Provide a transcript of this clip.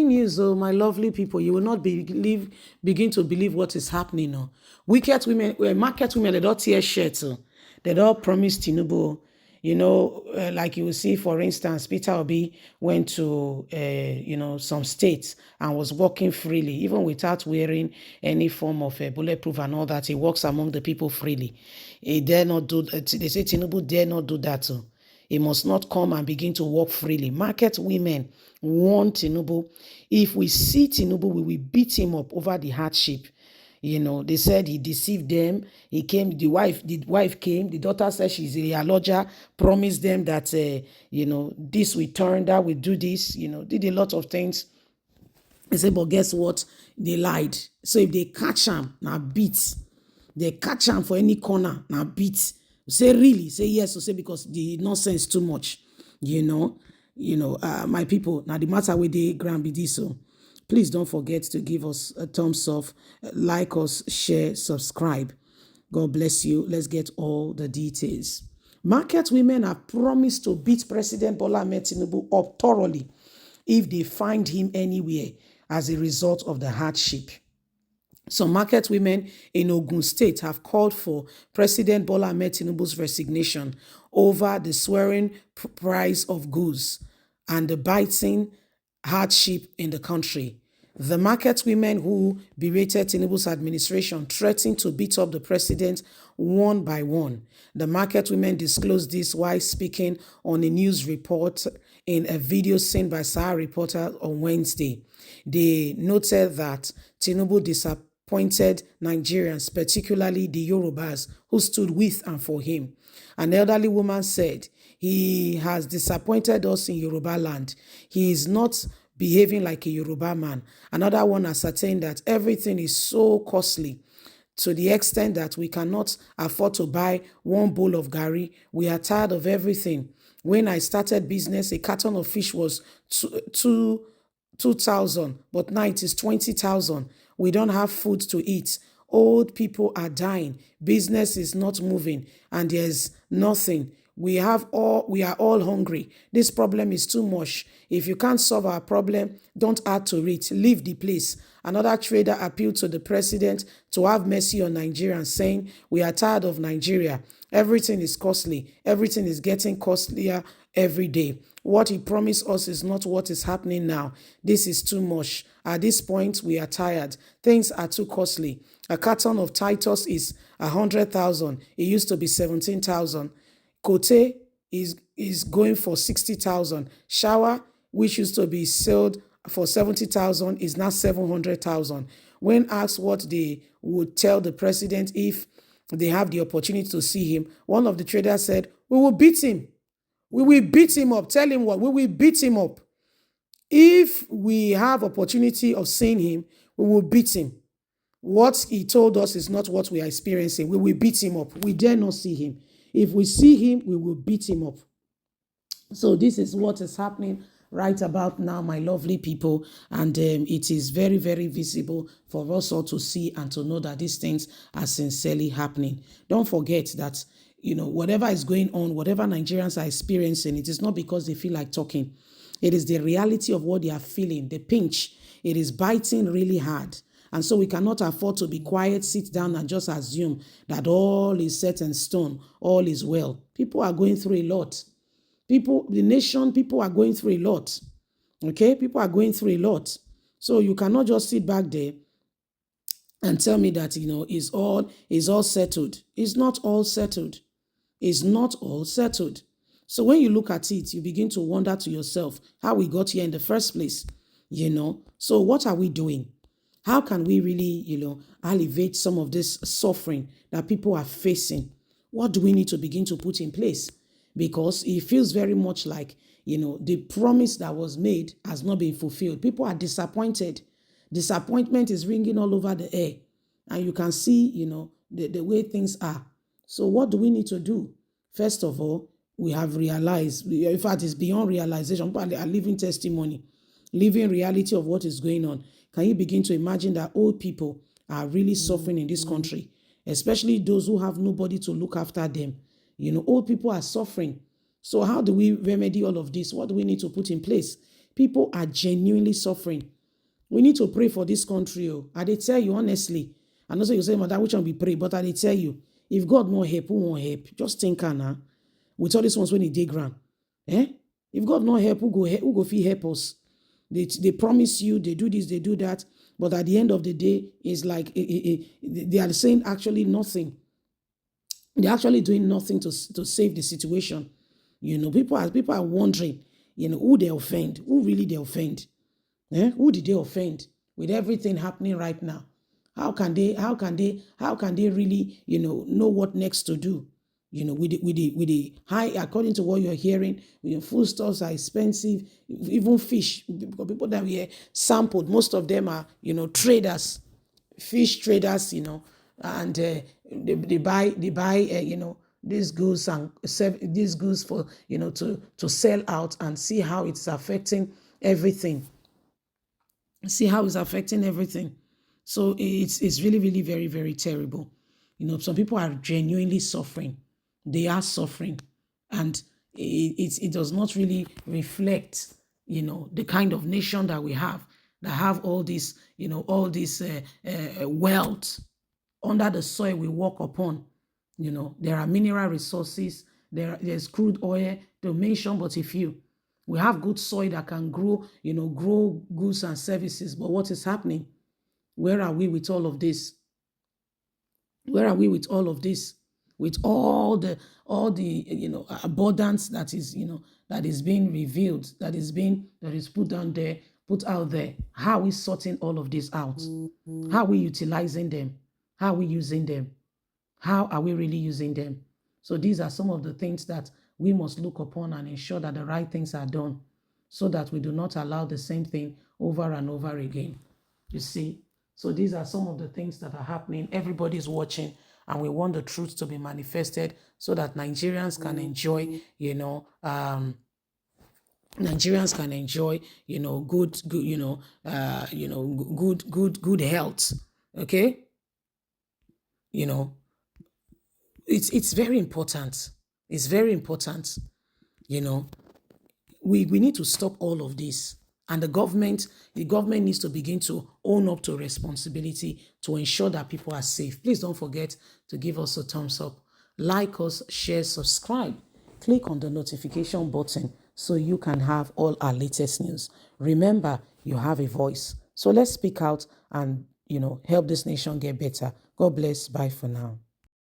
News, oh, my lovely people, you will not begin to believe what is happening. Oh. Wicked women, market women, they don't tear shirts. Oh. They don't promise Tinubu. Like you will see, for instance, Peter Obi went to, some states and was walking freely, even without wearing any form of bulletproof and all that. He walks among the people freely. He dare not do. They say Tinubu dare not do that. Oh. He must not come and begin to walk freely. Market women want Tinubu. If we see Tinubu, we will beat him up over the hardship. They said he deceived them. He came, the wife came, the daughter said she's a lodger, promised them that, this will turn, that will do this, did a lot of things. They said, but guess what? They lied. So if they catch him, now beat. They catch him for any corner, now beat. Say really, say yes, or say because the nonsense too much, my people. Now the matter with the grand be this, so please don't forget to give us a thumbs up, like us, share, subscribe. God bless you. Let's get all the details. Market women have promised to beat President Bola Ahmed Tinubu up thoroughly if they find him anywhere as a result of the hardship. Some market women in Ogun State have called for President Bola Ahmed Tinubu's resignation over the soaring price of goods and the biting hardship in the country. The market women who berated Tinubu's administration threatened to beat up the president one by one. The market women disclosed this while speaking on a news report in a video seen by Sahara Reporter on Wednesday. They noted that Tinubu disappointed Nigerians, particularly the Yorubas, who stood with and for him. An elderly woman said, "He has disappointed us in Yoruba land. He is not behaving like a Yoruba man." Another one ascertained that everything is so costly to the extent that we cannot afford to buy one bowl of gari. We are tired of everything. When I started business, a carton of fish was 2,000, but now it is 20,000. We don't have food to eat. Old people are dying. Business is not moving, and there's nothing. We are all hungry. This problem is too much. If you can't solve our problem, don't add to it. Leave the place. Another trader appealed to the president to have mercy on Nigerians, saying, "We are tired of Nigeria. Everything is costly. Everything is getting costlier every day. What he promised us is not what is happening now. This is too much. At this point, we are tired. Things are too costly. A carton of Titus is 100,000. It used to be 17,000. Cote is going for 60,000. Shower, which used to be sold for 70,000, is now 700,000. When asked what they would tell the president if they have the opportunity to see him, one of the traders said, "We will beat him. We will beat him up." Tell him what? We will beat him up. If we have opportunity of seeing him, we will beat him. What he told us is not what we are experiencing. We will beat him up. We dare not see him. If we see him, we will beat him up. So this is what is happening right about now, my lovely people. And it is very, very visible for us all to see and to know that these things are sincerely happening. Don't forget that, whatever is going on, whatever Nigerians are experiencing, it is not because they feel like talking. It is the reality of what they are feeling, the pinch. It is biting really hard. And so we cannot afford to be quiet, sit down and just assume that all is set in stone, all is well. People are going through a lot. People are going through a lot. Okay? People are going through a lot. So you cannot just sit back there and tell me that, it's all settled. It's not all settled. It's not all settled. So when you look at it, you begin to wonder to yourself how we got here in the first place, So what are we doing? How can we really, alleviate some of this suffering that people are facing? What do we need to begin to put in place? Because it feels very much like, the promise that was made has not been fulfilled. People are disappointed. Disappointment is ringing all over the air. And you can see, the way things are. So what do we need to do? First of all, we have realized, in fact, it's beyond realization. People are living testimony, living reality of what is going on. Can you begin to imagine that old people are really suffering in this country, especially those who have nobody to look after them? Old people are suffering. So how do we remedy all of this? What do we need to put in place? People are genuinely suffering. We need to pray for this country. Oh. I dey tell you honestly. I know say you say, Mother, which one we pray? But I dey tell you, if God no help, who won't help? Just think now. With all these ones when they dig ground. Eh? If God no help, who go fit help us? They promise you, they do this, they do that. But at the end of the day, it's like they are saying actually nothing. They're actually doing nothing to save the situation. People are wondering, who they offend, who really they offend. Who did they offend with everything happening right now? How can they really, know what next to do? With the high, according to what you're hearing, foodstuffs are expensive, even fish. Because people that we sampled, most of them are, traders, fish traders, and they buy, these goods and these goods for, to sell out and see how it's affecting everything. See how it's affecting everything. So it's really, really very, very terrible. Some people are genuinely suffering. They are suffering. And it does not really reflect, the kind of nation that we have, that have all this, all this wealth under the soil we walk upon. There are mineral resources, there's crude oil, to mention but a few. We have good soil that can grow, grow goods and services. But what is happening? Where are we with all of this? Where are we with all of this? With all the abundance that is, that is being revealed, that is put down there, put out there. How are we sorting all of this out? How are we utilizing them? How are we using them? How are we really using them? So these are some of the things that we must look upon and ensure that the right things are done, so that we do not allow the same thing over and over again. You see? So these are some of the things that are happening. Everybody's watching, and we want the truth to be manifested so that Nigerians can enjoy, Nigerians can enjoy, good health. Okay? It's very important. It's very important. We need to stop all of this. And the government needs to begin to own up to responsibility to ensure that people are safe. Please don't forget to give us a thumbs up. Like us, share, subscribe. Click on the notification button so you can have all our latest news. Remember, you have a voice. So let's speak out and, help this nation get better. God bless. Bye for now.